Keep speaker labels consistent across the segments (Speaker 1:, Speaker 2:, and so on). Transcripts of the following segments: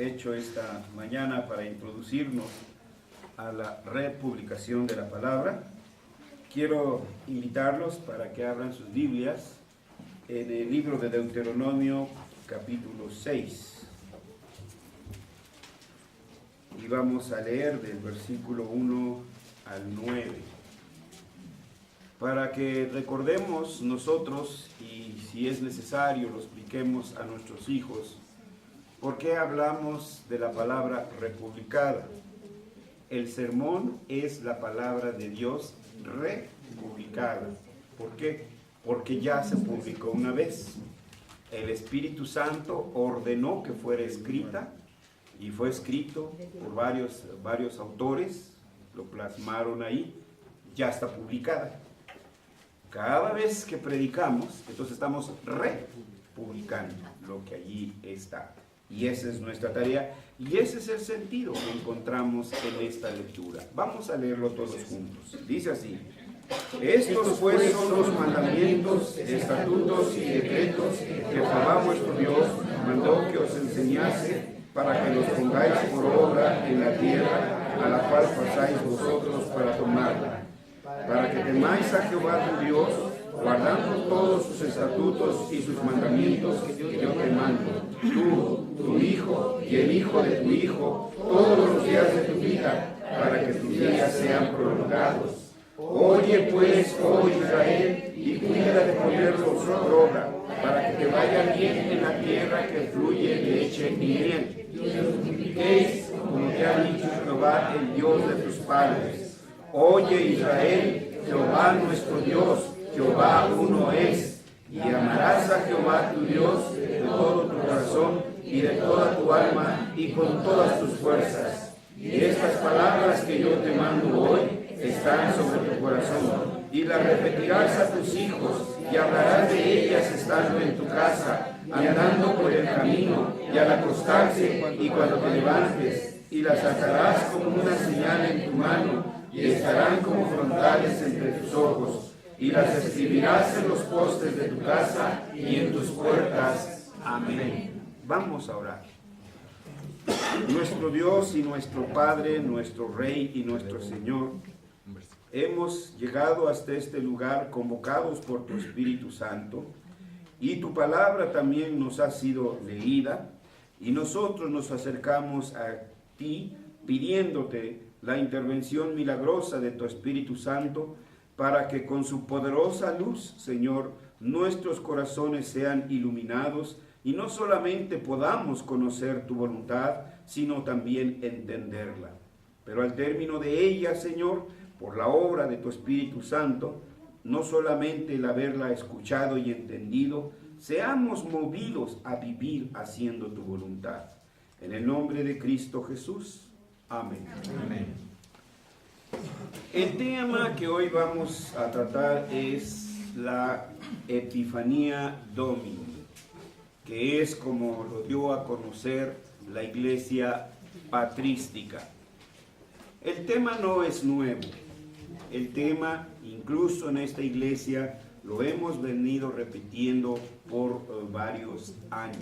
Speaker 1: hecho esta mañana para introducirnos a la republicación de la palabra, quiero invitarlos para que abran sus Biblias en el libro de Deuteronomio, capítulo 6. Y vamos a leer del versículo 1 al 9. Para que recordemos nosotros, y si es necesario lo expliquemos a nuestros hijos, ¿por qué hablamos de la palabra republicada? El sermón es la palabra de Dios republicada. ¿Por qué? Porque ya se publicó una vez. El Espíritu Santo ordenó que fuera escrita y fue escrito por varios autores, lo plasmaron ahí, ya está publicada. Cada vez que predicamos, entonces estamos republicando lo que allí está. Y esa es nuestra tarea, y ese es el sentido que encontramos en esta lectura. Vamos a leerlo todos juntos. Dice así: estos pues son los mandamientos, estatutos y decretos que Jehová vuestro Dios mandó que os enseñase, para que los pongáis por obra en la tierra a la cual pasáis vosotros para tomarla, para que temáis a Jehová tu Dios, guardando todos sus estatutos y sus mandamientos que yo te mando, tú, tu hijo y el hijo de tu hijo, todos los días de tu vida, para que tus días sean prolongados. Oye pues, oh Israel, y cuida de ponerlos por obra, para que te vaya bien en la tierra que fluye leche y miel. Y os multipliquéis, como te ha dicho Jehová, el Dios de tus padres. Oye Israel, Jehová nuestro Dios, Jehová uno es, y amarás a Jehová tu Dios de todo tu corazón y de toda tu alma y con todas tus fuerzas. Y estas palabras que yo te mando hoy están sobre tu corazón, y las repetirás a tus hijos, y hablarás de ellas estando en tu casa, andando por el camino, y al acostarse, y cuando te levantes, y las atarás como una señal en tu mano, y estarán como frontales entre tus ojos, y las escribirás en los postes de tu casa y en tus puertas. Amén. Vamos a orar. Nuestro Dios y nuestro Padre, nuestro Rey y nuestro Señor, hemos llegado hasta este lugar convocados por tu Espíritu Santo, y tu palabra también nos ha sido leída, y nosotros nos acercamos a ti pidiéndote la intervención milagrosa de tu Espíritu Santo, para que con su poderosa luz, Señor, nuestros corazones sean iluminados, y no solamente podamos conocer tu voluntad, sino también entenderla. Pero al término de ella, Señor, por la obra de tu Espíritu Santo, no solamente el haberla escuchado y entendido, seamos movidos a vivir haciendo tu voluntad. En el nombre de Cristo Jesús. Amén. Amén. El tema que hoy vamos a tratar es la Epifanía Domini, que es como lo dio a conocer la Iglesia patrística. El tema no es nuevo. El tema, incluso en esta iglesia, lo hemos venido repitiendo por varios años.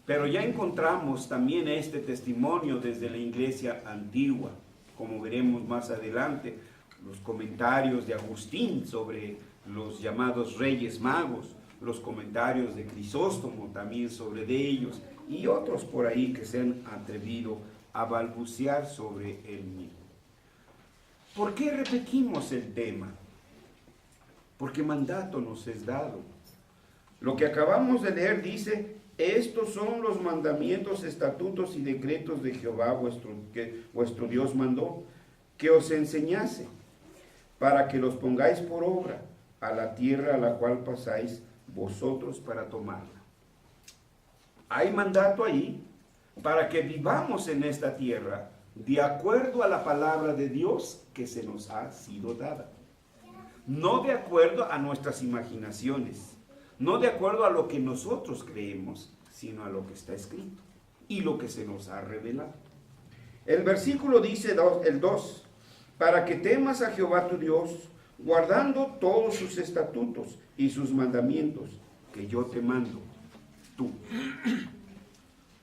Speaker 1: Pero ya encontramos también este testimonio desde la iglesia antigua, como veremos más adelante, los comentarios de Agustín sobre los llamados Reyes Magos, los comentarios de Crisóstomo también sobre ellos, y otros por ahí que se han atrevido a balbucear sobre el mismo. ¿Por qué repetimos el tema? Porque mandato nos es dado. Lo que acabamos de leer dice: estos son los mandamientos, estatutos y decretos de Jehová que vuestro Dios mandó, que os enseñase, para que los pongáis por obra a la tierra a la cual pasáis vosotros para tomarla. Hay mandato ahí para que vivamos en esta tierra de acuerdo a la palabra de Dios que se nos ha sido dada. No de acuerdo a nuestras imaginaciones, no de acuerdo a lo que nosotros creemos, sino a lo que está escrito y lo que se nos ha revelado. El versículo dice, el 2, para que temas a Jehová tu Dios, guardando todos sus estatutos y sus mandamientos, que yo te mando, tú.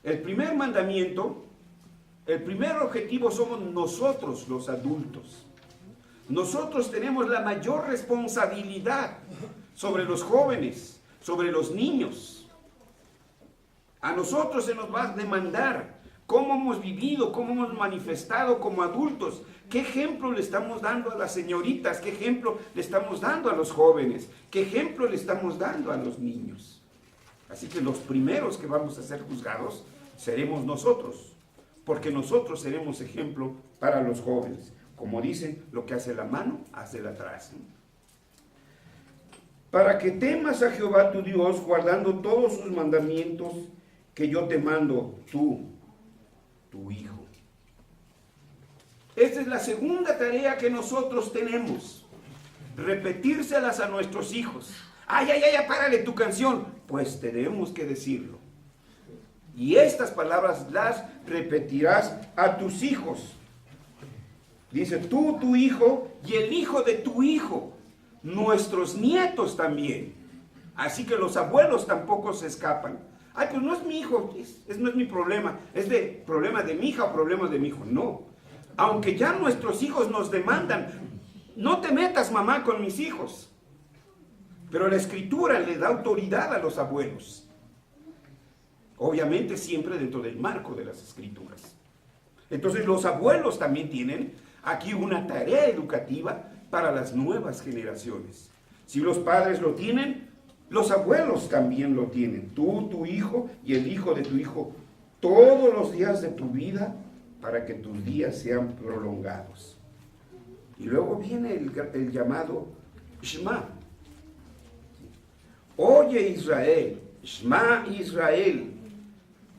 Speaker 1: El primer mandamiento, el primer objetivo somos nosotros los adultos. Nosotros tenemos la mayor responsabilidad sobre los jóvenes, sobre los niños. A nosotros se nos va a demandar cómo hemos vivido, cómo hemos manifestado como adultos, qué ejemplo le estamos dando a las señoritas, qué ejemplo le estamos dando a los jóvenes, qué ejemplo le estamos dando a los niños. Así que los primeros que vamos a ser juzgados seremos nosotros, porque nosotros seremos ejemplo para los jóvenes. Como dicen, lo que hace la mano, hace la traza. Para que temas a Jehová tu Dios, guardando todos sus mandamientos que yo te mando, tú, tu hijo. Esta es la segunda tarea que nosotros tenemos. Repetírselas a nuestros hijos. Ay, párale tu canción. Pues tenemos que decirlo. Y estas palabras las repetirás a tus hijos. Dice, tú, tu hijo, y el hijo de tu hijo. Nuestros nietos también. Así que los abuelos tampoco se escapan. Ay, pues no es mi hijo, no es mi problema. Es de problema de mi hija o problema de mi hijo. No. Aunque ya nuestros hijos nos demandan, no te metas, mamá, con mis hijos. Pero la Escritura le da autoridad a los abuelos. Obviamente siempre dentro del marco de las Escrituras. Entonces los abuelos también tienen aquí una tarea educativa para las nuevas generaciones. Si los padres lo tienen, los abuelos también lo tienen. Tú, tu hijo y el hijo de tu hijo, todos los días de tu vida, para que tus días sean prolongados. Y luego viene el llamado Shema. Oye Israel, Shema Israel,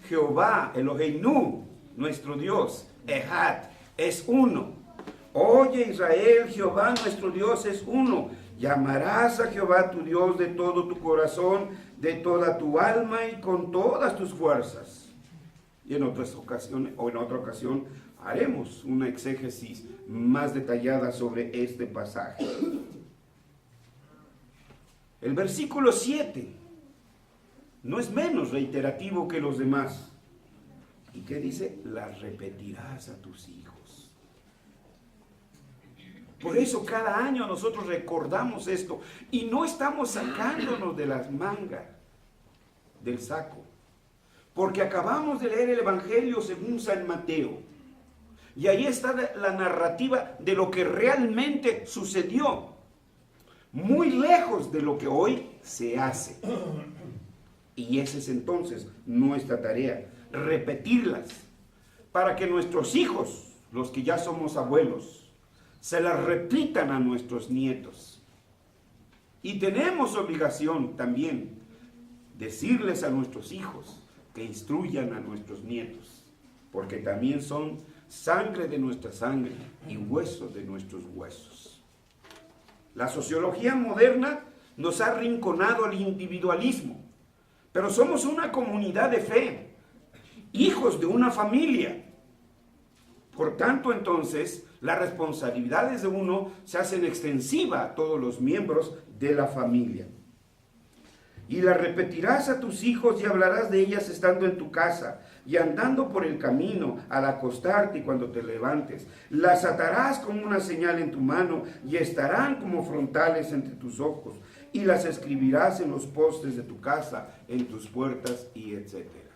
Speaker 1: Jehová Eloheinu, nuestro Dios, Echad, es uno. Oye Israel, Jehová nuestro Dios es uno. Llamarás a Jehová tu Dios de todo tu corazón, de toda tu alma y con todas tus fuerzas. Y en otras ocasiones, o en otra ocasión, haremos una exégesis más detallada sobre este pasaje. El versículo 7 no es menos reiterativo que los demás. ¿Y qué dice? Las repetirás a tus hijos. Por eso cada año nosotros recordamos esto y no estamos sacándonos de las mangas del saco. Porque acabamos de leer el Evangelio según San Mateo. Y ahí está la narrativa de lo que realmente sucedió. Muy lejos de lo que hoy se hace. Y esa es entonces nuestra tarea. Repetirlas. Para que nuestros hijos, los que ya somos abuelos, se las repitan a nuestros nietos. Y tenemos obligación también decirles a nuestros hijos que instruyan a nuestros nietos, porque también son sangre de nuestra sangre y huesos de nuestros huesos. La sociología moderna nos ha arrinconado al individualismo, pero somos una comunidad de fe, hijos de una familia. Por tanto, entonces, las responsabilidades de uno se hacen extensiva a todos los miembros de la familia. Y las repetirás a tus hijos y hablarás de ellas estando en tu casa y andando por el camino al acostarte y cuando te levantes. Las atarás como una señal en tu mano y estarán como frontales entre tus ojos. Y las escribirás en los postes de tu casa, en tus puertas y etcétera.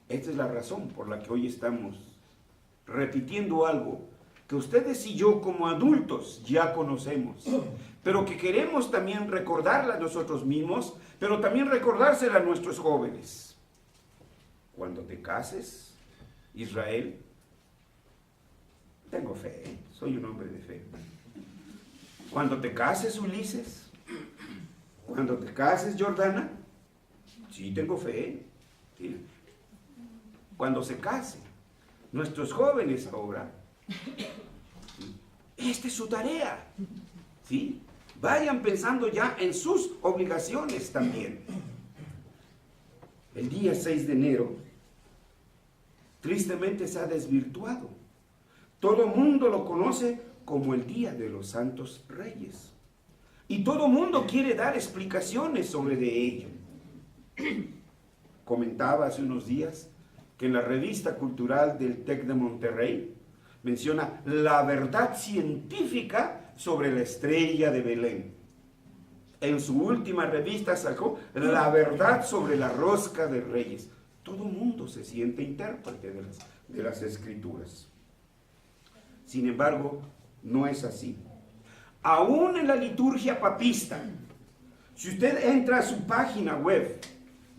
Speaker 1: Esta es la razón por la que hoy estamos repitiendo algo que ustedes y yo como adultos ya conocemos, pero que queremos también recordarla a nosotros mismos, pero también recordársela a nuestros jóvenes. Cuando te cases, Israel, tengo fe, soy un hombre de fe. Cuando te cases, Ulises, cuando te cases, Jordana, sí tengo fe. ¿Sí? Cuando se casen, nuestros jóvenes ahora, esta es su tarea, ¿sí? Vayan pensando ya en sus obligaciones también. El día 6 de enero, tristemente se ha desvirtuado. Todo mundo lo conoce como el Día de los Santos Reyes. Y todo mundo quiere dar explicaciones sobre de ello. comentaba hace unos días que en la revista cultural del TEC de Monterrey menciona la verdad científica sobre la estrella de Belén. En su última revista sacó la verdad sobre la rosca de Reyes. Todo el mundo se siente intérprete de las escrituras. Sin embargo, no es así. Aún en la liturgia papista, si usted entra a su página web,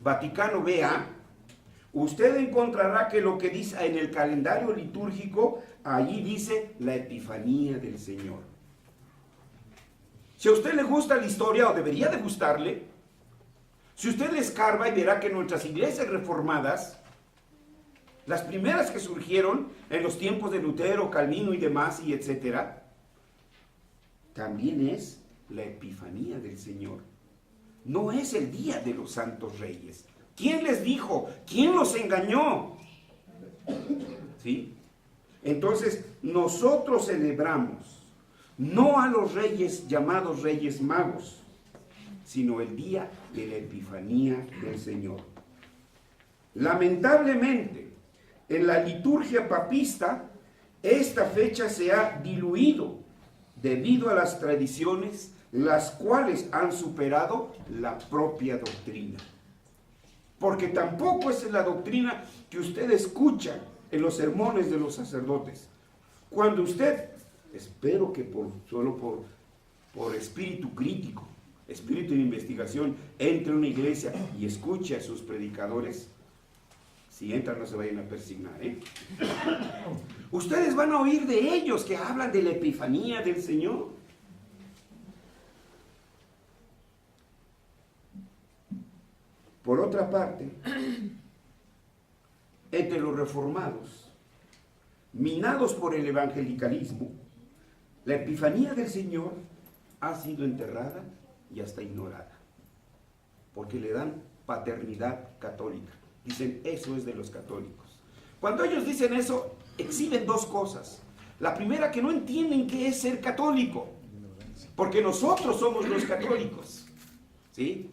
Speaker 1: Vaticano BA, usted encontrará que lo que dice en el calendario litúrgico, allí dice la Epifanía del Señor. Si a usted le gusta la historia, o debería de gustarle, si usted escarba y verá que nuestras iglesias reformadas, las primeras que surgieron en los tiempos de Lutero, Calvino y demás, y etcétera, también es la Epifanía del Señor. No es el día de los santos reyes. ¿Quién les dijo? ¿Quién los engañó? ¿Sí? Entonces, nosotros celebramos no a los reyes llamados reyes magos, sino el día de la Epifanía del Señor. Lamentablemente, en la liturgia papista, esta fecha se ha diluido debido a las tradiciones, las cuales han superado la propia doctrina. Porque tampoco es la doctrina que usted escucha en los sermones de los sacerdotes. Cuando usted, espero que solo por espíritu crítico, espíritu de investigación, entre a una iglesia y escuche a sus predicadores, si entran no se vayan a persignar, ustedes van a oír de ellos que hablan de la Epifanía del Señor. Por otra parte, entre los reformados, minados por el evangelicalismo, la Epifanía del Señor ha sido enterrada y hasta ignorada, porque le dan paternidad católica. Dicen, eso es de los católicos. Cuando ellos dicen eso, exhiben dos cosas. La primera, que no entienden qué es ser católico, porque nosotros somos los católicos, ¿sí?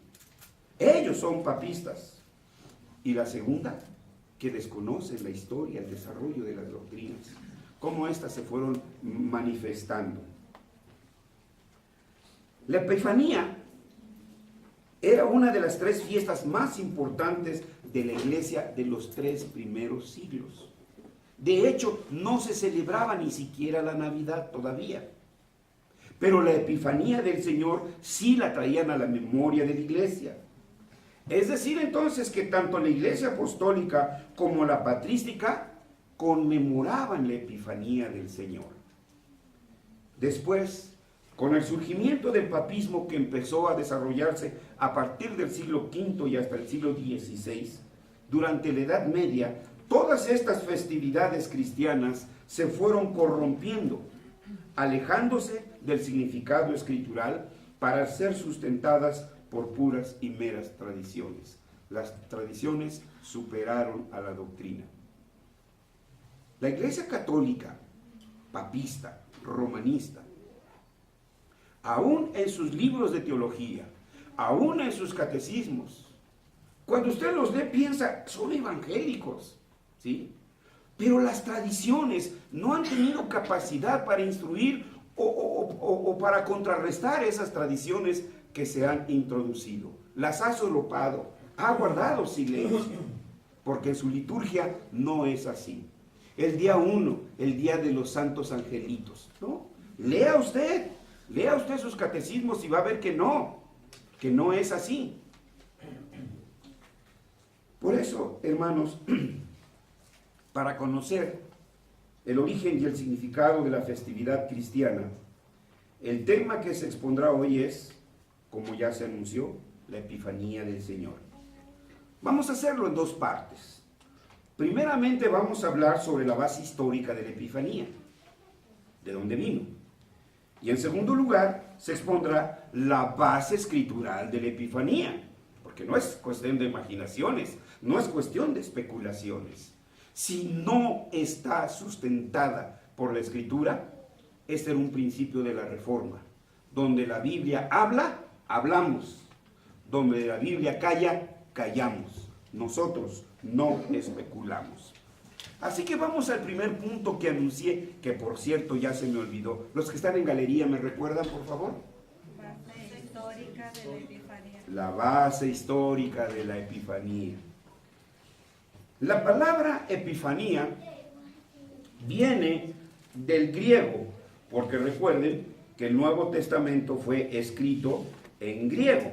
Speaker 1: Ellos son papistas. Y la segunda, que desconocen la historia, el desarrollo de las doctrinas, cómo éstas se fueron manifestando. La Epifanía era una de las tres fiestas más importantes de la iglesia de los 3 primeros siglos. De hecho, no se celebraba ni siquiera la Navidad todavía. Pero la Epifanía del Señor sí la traían a la memoria de la iglesia. Es decir, entonces, que tanto la iglesia apostólica como la patrística conmemoraban la Epifanía del Señor. Después, con el surgimiento del papismo que empezó a desarrollarse a partir del siglo V y hasta el siglo XVI, durante la Edad Media, todas estas festividades cristianas se fueron corrompiendo, alejándose del significado escritural para ser sustentadas por puras y meras tradiciones. Las tradiciones superaron a la doctrina. La Iglesia católica, papista, romanista, aún en sus libros de teología, aún en sus catecismos, cuando usted los lee piensa, son evangélicos, ¿sí? Pero las tradiciones no han tenido capacidad para instruir o para contrarrestar esas tradiciones que se han introducido. Las ha solapado, ha guardado silencio, porque en su liturgia no es así. El día 1, el día de los santos angelitos, ¿no? Lea usted sus catecismos y va a ver que no es así. Por eso, hermanos, para conocer el origen y el significado de la festividad cristiana, el tema que se expondrá hoy es, como ya se anunció, la Epifanía del Señor. Vamos a hacerlo en 2 partes. Primeramente vamos a hablar sobre la base histórica de la Epifanía, de dónde vino. Y en segundo lugar, se expondrá la base escritural de la Epifanía, porque no es cuestión de imaginaciones, no es cuestión de especulaciones. Si no está sustentada por la Escritura, este era un principio de la Reforma. Donde la Biblia habla, hablamos. Donde la Biblia calla, callamos. Nosotros no especulamos. Así que vamos al primer punto que anuncié, que por cierto ya se me olvidó. Los que están en galería, ¿me recuerdan, por favor?
Speaker 2: Base histórica de la Epifanía.
Speaker 1: La base histórica de la Epifanía. La palabra Epifanía viene del griego, porque recuerden que el Nuevo Testamento fue escrito en griego.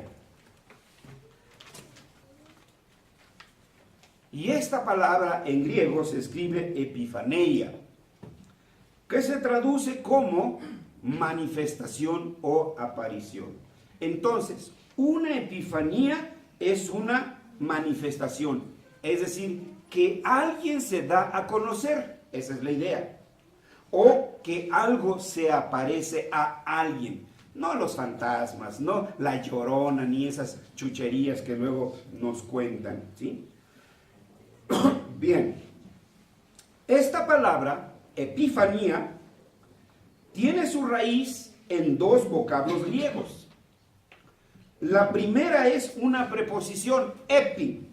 Speaker 1: Y esta palabra en griego se escribe epifaneia, que se traduce como manifestación o aparición. Entonces, una epifanía es una manifestación, es decir, que alguien se da a conocer, esa es la idea, o que algo se aparece a alguien, no los fantasmas, no la Llorona, ni esas chucherías que luego nos cuentan, ¿sí? Bien, esta palabra, epifanía, tiene su raíz en dos vocablos griegos. La primera es una preposición, epi,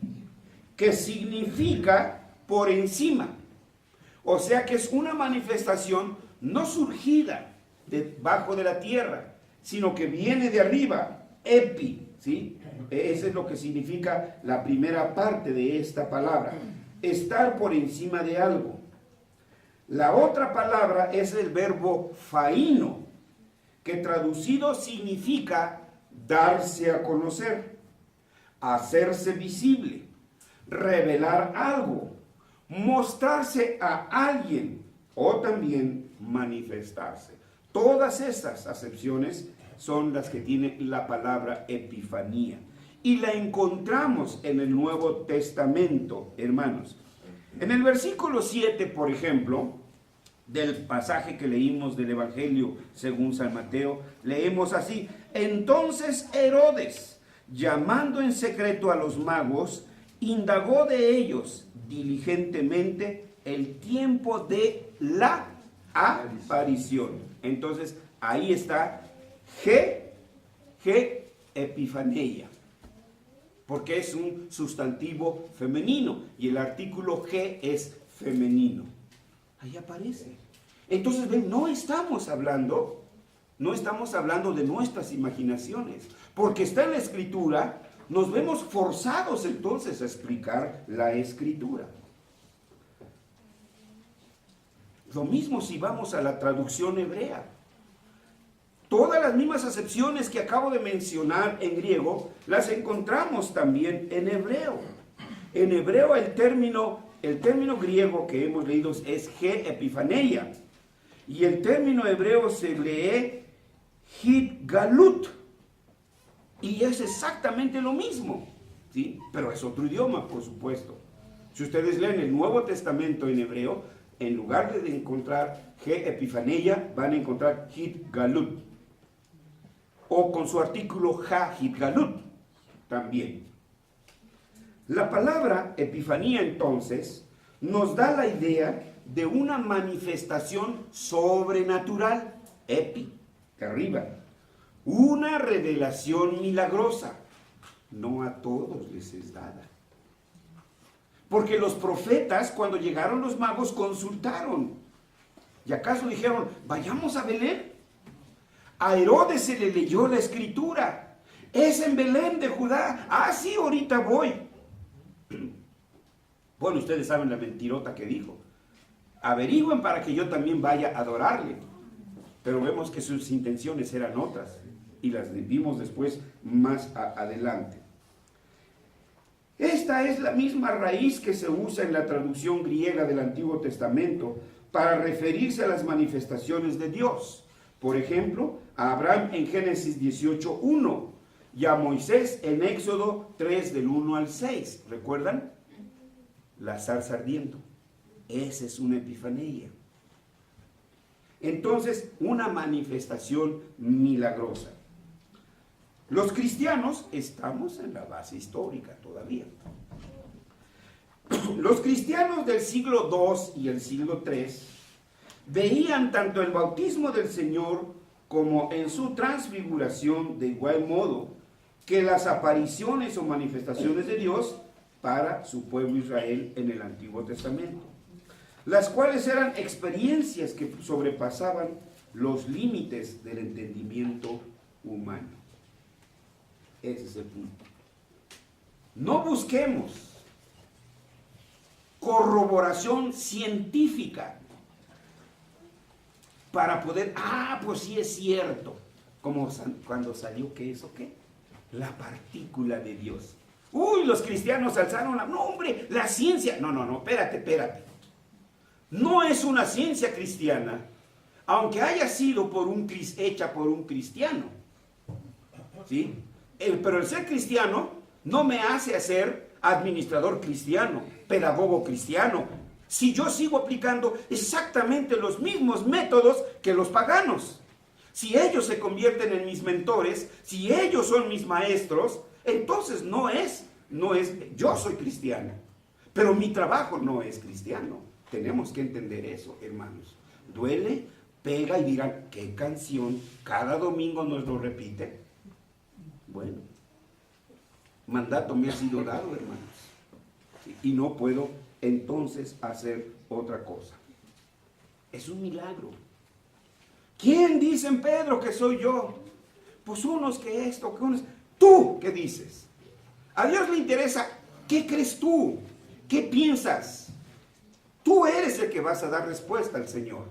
Speaker 1: que significa por encima. O sea que es una manifestación no surgida debajo de la tierra, sino que viene de arriba, epi, ¿sí? Eso es lo que significa la primera parte de esta palabra, estar por encima de algo. La otra palabra es el verbo faino, que traducido significa darse a conocer, hacerse visible, revelar algo, mostrarse a alguien o también manifestarse. Todas estas acepciones son las que tiene la palabra epifanía. Y la encontramos en el Nuevo Testamento, hermanos. En el versículo 7, por ejemplo, del pasaje que leímos del Evangelio según San Mateo, leemos así: entonces Herodes, llamando en secreto a los magos, indagó de ellos diligentemente el tiempo de la aparición. Entonces, ahí está epifaneia, porque es un sustantivo femenino y el artículo G es femenino. Ahí aparece. Entonces, ven, no estamos hablando de nuestras imaginaciones, porque está en la Escritura. Nos vemos forzados entonces a explicar la Escritura. Lo mismo si vamos a la traducción hebrea. Todas las mismas acepciones que acabo de mencionar en griego, las encontramos también en hebreo. En hebreo el término griego que hemos leído es epifaneia. Y el término hebreo se lee hitgalut. Y es exactamente lo mismo, ¿sí? Pero es otro idioma, por supuesto. Si ustedes leen el Nuevo Testamento en hebreo, en lugar de encontrar epifaneia, van a encontrar hitgalut. O con su artículo hitgalut también. La palabra epifanía, entonces, nos da la idea de una manifestación sobrenatural, epi, de arriba. Una revelación milagrosa. No a todos les es dada. Porque los profetas, cuando llegaron los magos, consultaron. ¿Y acaso dijeron, vayamos a Belén? A Herodes se le leyó la Escritura. Es en Belén de Judá. Ah, sí, ahorita voy. Bueno, ustedes saben la mentirota que dijo. Averigüen para que yo también vaya a adorarle. Pero vemos que sus intenciones eran otras. Y las vimos después más adelante. Esta es la misma raíz que se usa en la traducción griega del Antiguo Testamento para referirse a las manifestaciones de Dios. Por ejemplo, a Abraham en Génesis 18:1 y a Moisés en Éxodo 3 del 1 al 6. ¿Recuerdan? La zarza ardiendo. Esa es una epifanía. Entonces, una manifestación milagrosa. Los cristianos estamos en la base histórica todavía. Los cristianos del siglo II y el siglo III veían tanto el bautismo del Señor como en su transfiguración de igual modo que las apariciones o manifestaciones de Dios para su pueblo Israel en el Antiguo Testamento, las cuales eran experiencias que sobrepasaban los límites del entendimiento humano. Ese es el punto. No busquemos corroboración científica para poder, pues sí es cierto, como cuando salió, ¿qué es o qué? La partícula de Dios. Uy, los cristianos alzaron no hombre, la ciencia, no, espérate. No es una ciencia cristiana, aunque haya sido hecha por un cristiano, ¿sí? Pero el ser cristiano no me hace ser administrador cristiano, pedagogo cristiano, si yo sigo aplicando exactamente los mismos métodos que los paganos. Si ellos se convierten en mis mentores, si ellos son mis maestros, entonces no es, yo soy cristiano, pero mi trabajo no es cristiano. Tenemos que entender eso, hermanos. Duele, pega y dirán, ¿qué canción cada domingo nos lo repite? Bueno, mandato me ha sido dado, hermanos, y no puedo entonces hacer otra cosa. Es un milagro. ¿Quién dice en Pedro que soy yo? Pues unos que esto, que unos... ¿Tú qué dices? A Dios le interesa, ¿qué crees tú? ¿Qué piensas? Tú eres el que vas a dar respuesta al Señor.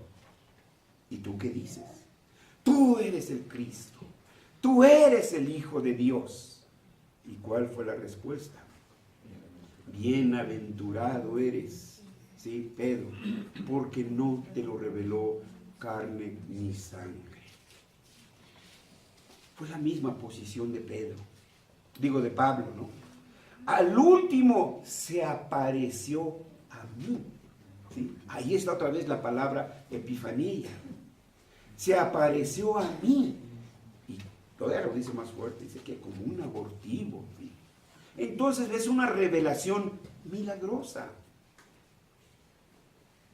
Speaker 1: ¿Y tú qué dices? Tú eres el Cristo. Tú eres el Hijo de Dios. ¿Y cuál fue la respuesta? Bienaventurado eres, ¿sí, Pedro? Porque no te lo reveló carne ni sangre. Fue la misma posición de de Pablo, ¿no? Al último se apareció a mí, ¿sí? Ahí está otra vez la palabra epifanía. Se apareció a mí. Y todavía lo dice más fuerte, dice que como un abortivo, ¿sí? Entonces es una revelación milagrosa.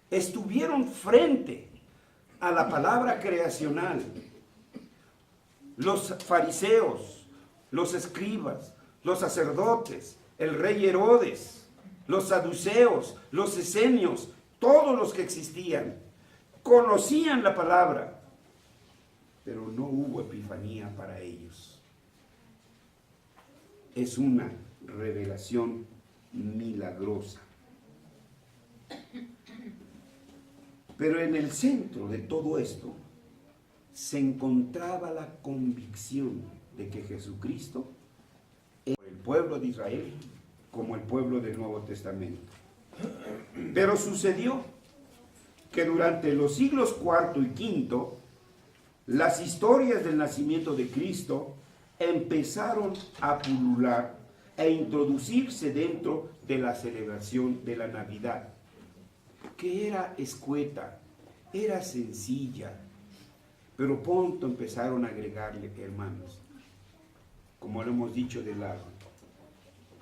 Speaker 1: Estuvieron frente a la palabra creacional los fariseos, los escribas, los sacerdotes, el rey Herodes, los saduceos, los esenios, todos los que existían, conocían la palabra, pero no hubo epifanía para ellos. Es una revelación milagrosa. Pero en el centro de todo esto se encontraba la convicción de que Jesucristo era el pueblo de Israel como el pueblo del Nuevo Testamento. Pero sucedió que durante los siglos IV y V, las historias del nacimiento de Cristo empezaron a pulular e introducirse dentro de la celebración de la Navidad, que era escueta, era sencilla, pero pronto empezaron a agregarle, hermanos, como lo hemos dicho del árbol.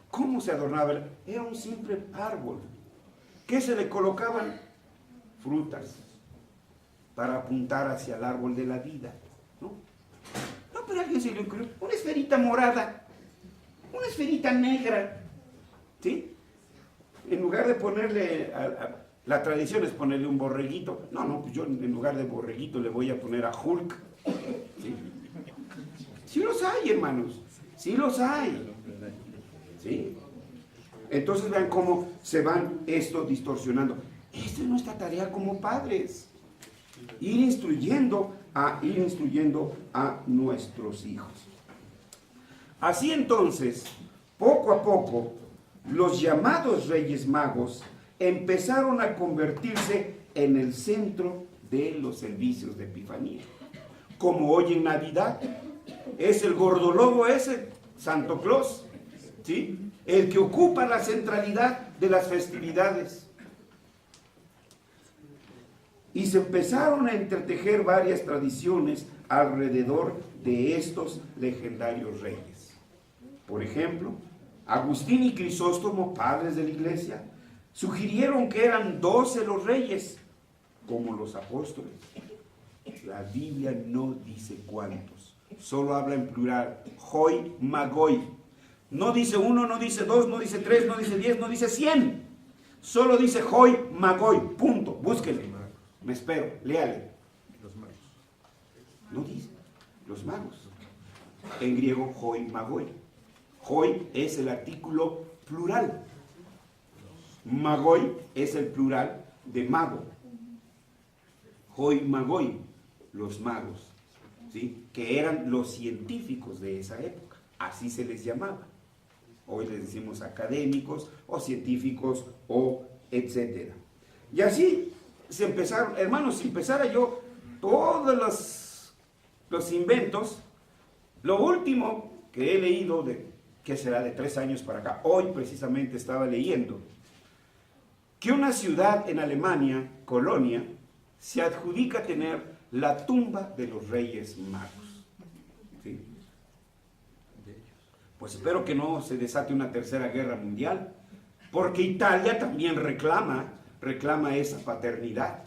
Speaker 1: ¿Cómo se adornaba? Era un simple árbol. ¿Qué se le colocaban? Frutas, para apuntar hacia el árbol de la vida, ¿no? No, pero a alguien se le ocurrió una esferita morada, una esferita negra, ¿sí? En lugar de ponerle, la tradición es ponerle un borreguito. No, pues yo en lugar de borreguito le voy a poner a Hulk, ¿sí? Sí los hay, hermanos, sí los hay, ¿sí? Entonces vean cómo se van esto distorsionando. Esta es nuestra tarea como padres, ir instruyendo a nuestros hijos. Así entonces, poco a poco, los llamados Reyes Magos empezaron a convertirse en el centro de los servicios de Epifanía. Como hoy en Navidad, es el gordolobo ese, Santo Claus, ¿sí? El que ocupa la centralidad de las festividades. Y se empezaron a entretejer varias tradiciones alrededor de estos legendarios reyes. Por ejemplo, Agustín y Crisóstomo, padres de la iglesia, sugirieron que eran 12 los reyes, como los apóstoles. La Biblia no dice cuántos, solo habla en plural, hoi magoi, No dice 1, no dice 2, no dice 3, no dice 10, no dice 100. Solo dice Hoi Magoi, punto. Búsquele. Me espero, léale.
Speaker 3: Los magos.
Speaker 1: No dice los magos. En griego, Hoi Magoi. Hoi es el artículo plural. Magoi es el plural de mago. Hoi Magoi, los magos, ¿sí? Que eran los científicos de esa época. Así se les llamaba. Hoy les decimos académicos o científicos o etcétera. Y así se empezaron, hermanos, si empezara yo todos los inventos, lo último que he leído, que será de 3 años para acá, hoy precisamente estaba leyendo, que una ciudad en Alemania, Colonia, se adjudica tener la tumba de los Reyes Magos. ¿Sí? Pues espero que no se desate una tercera guerra mundial, porque Italia también reclama esa paternidad,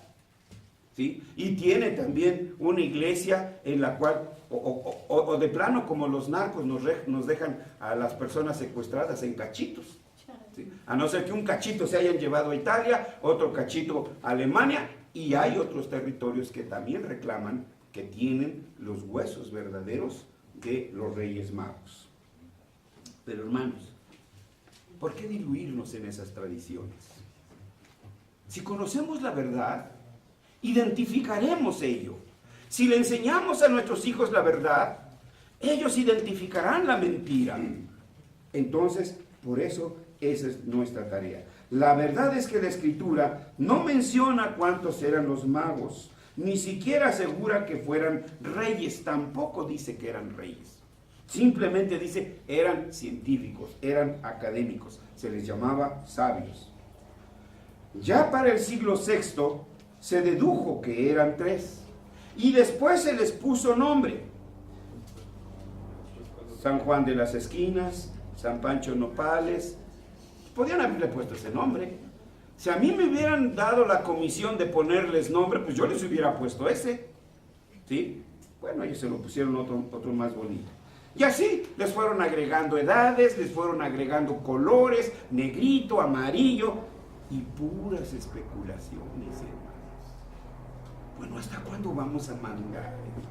Speaker 1: ¿sí? Y tiene también una iglesia en la cual, o de plano como los narcos nos dejan a las personas secuestradas en cachitos, ¿sí? A no ser que un cachito se hayan llevado a Italia, otro cachito a Alemania, y hay otros territorios que también reclaman que tienen los huesos verdaderos de los Reyes Magos. Pero hermanos, ¿por qué diluirnos en esas tradiciones? Si conocemos la verdad, identificaremos ello. Si le enseñamos a nuestros hijos la verdad, ellos identificarán la mentira. Entonces, por eso, esa es nuestra tarea. La verdad es que la Escritura no menciona cuántos eran los magos, ni siquiera asegura que fueran reyes, tampoco dice que eran reyes. Simplemente dice, eran científicos, eran académicos, se les llamaba sabios. Ya para el siglo VI se dedujo que eran 3, y después se les puso nombre. San Juan de las Esquinas, San Pancho Nopales, podían haberle puesto ese nombre. Si a mí me hubieran dado la comisión de ponerles nombre, pues yo les hubiera puesto ese, ¿sí? Bueno, ellos se lo pusieron otro más bonito. Y así les fueron agregando edades, les fueron agregando colores, negrito, amarillo, y puras especulaciones, hermanos. Bueno, ¿hasta cuándo vamos a madurar, hermanos?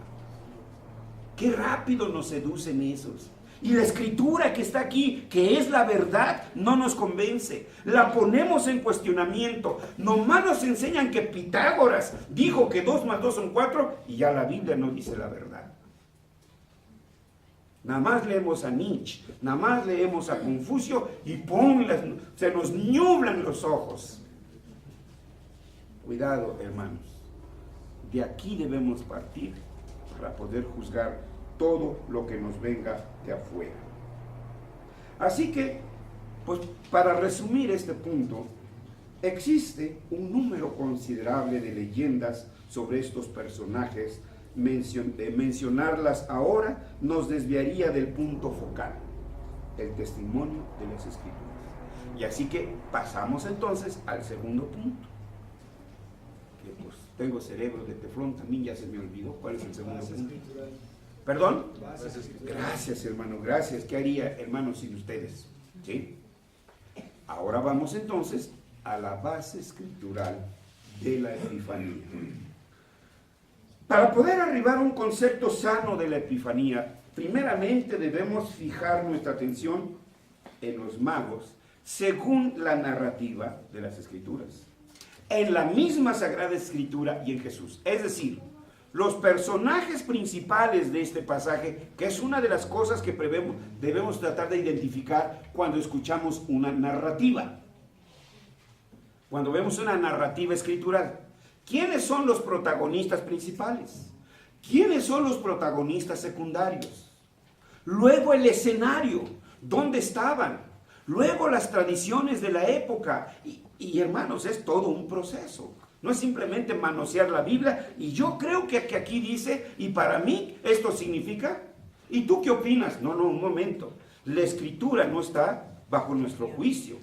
Speaker 1: Qué rápido nos seducen esos. Y la Escritura que está aquí, que es la verdad, no nos convence. La ponemos en cuestionamiento. Nomás nos enseñan que Pitágoras dijo que 2 más 2 son 4, y ya la Biblia no dice la verdad. Nada más leemos a Nietzsche, nada más leemos a Confucio y se nos nublan los ojos. Cuidado, hermanos. De aquí debemos partir para poder juzgar todo lo que nos venga de afuera. Así que, pues para resumir este punto, existe un número considerable de leyendas sobre estos personajes. Mencionarlas ahora nos desviaría del punto focal, el testimonio de las Escrituras. Y así que pasamos entonces al segundo punto, que pues tengo cerebro de teflón, también ya se me olvidó. ¿Cuál es el segundo punto? ¿Perdón? Gracias, hermano, gracias. ¿Qué haría, hermano, sin ustedes? ¿Sí? Ahora vamos entonces a la base escritural de la Epifanía. Para poder arribar a un concepto sano de la Epifanía, primeramente debemos fijar nuestra atención en los magos según la narrativa de las Escrituras, en la misma Sagrada Escritura y en Jesús. Es decir, los personajes principales de este pasaje, que es una de las cosas que debemos tratar de identificar cuando escuchamos una narrativa. Cuando vemos una narrativa escritural, ¿quiénes son los protagonistas principales? ¿Quiénes son los protagonistas secundarios? Luego el escenario, ¿dónde estaban? Luego las tradiciones de la época. Y hermanos, es todo un proceso. No es simplemente manosear la Biblia. Y yo creo que aquí dice, y para mí esto significa. ¿Y tú qué opinas? No, un momento. La Escritura no está bajo nuestro juicio.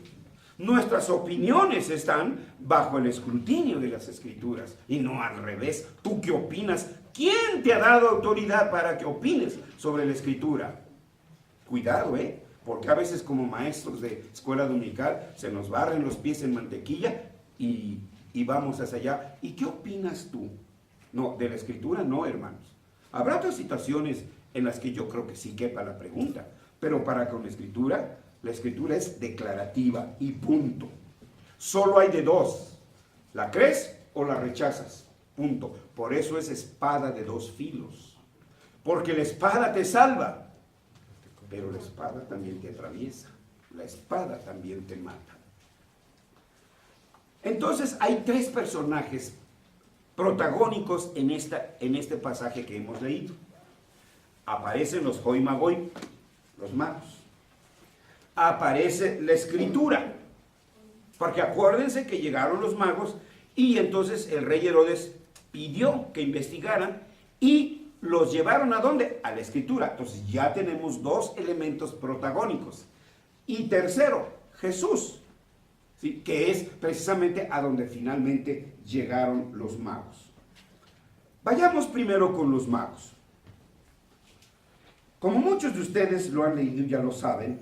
Speaker 1: Nuestras opiniones están bajo el escrutinio de las Escrituras y no al revés. ¿Tú qué opinas? ¿Quién te ha dado autoridad para que opines sobre la Escritura? Cuidado, Porque a veces como maestros de escuela dominical se nos barren los pies en mantequilla y vamos hacia allá. ¿Y qué opinas tú? No, de la escritura no, hermanos. Habrá otras situaciones en las que yo creo que sí quepa la pregunta, pero para con la escritura es declarativa y punto. Solo hay de dos, ¿la crees o la rechazas? Punto. Por eso es espada de dos filos, porque la espada te salva, pero la espada también te atraviesa, la espada también te mata. Entonces hay tres personajes protagónicos en este pasaje que hemos leído. Aparecen los Hoi Magoi, los magos. Aparece la escritura, porque acuérdense que llegaron los magos y entonces el rey Herodes pidió que investigaran y los llevaron ¿a dónde? A la escritura. Entonces ya tenemos dos elementos protagónicos. Y tercero, Jesús, ¿sí? Que es precisamente a donde finalmente llegaron los magos. Vayamos primero con los magos. Como muchos de ustedes lo han leído y ya lo saben,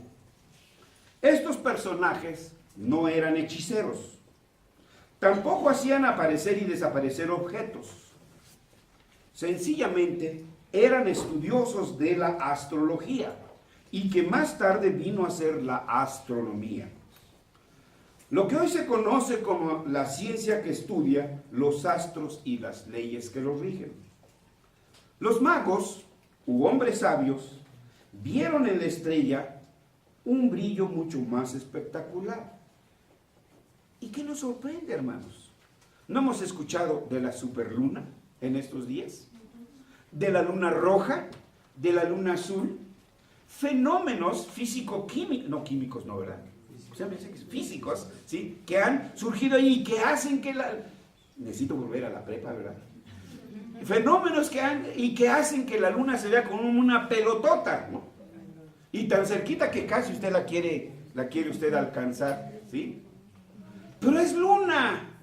Speaker 1: estos personajes no eran hechiceros. Tampoco hacían aparecer y desaparecer objetos. Sencillamente eran estudiosos de la astrología y que más tarde vino a ser la astronomía. Lo que hoy se conoce como la ciencia que estudia los astros y las leyes que los rigen. Los magos, u hombres sabios, vieron en la estrella un brillo mucho más espectacular. ¿Y qué nos sorprende, hermanos? ¿No hemos escuchado de la superluna en estos días? ¿De la luna roja? ¿De la luna azul? Fenómenos físico-químicos, no químicos, no, ¿verdad? O sea, físicos, ¿sí? Que han surgido ahí y que hacen que la... Necesito volver a la prepa, ¿verdad? Fenómenos que hacen que la luna se vea como una pelotota, ¿no? Y tan cerquita que casi usted la quiere usted alcanzar, ¿sí? Pero es luna,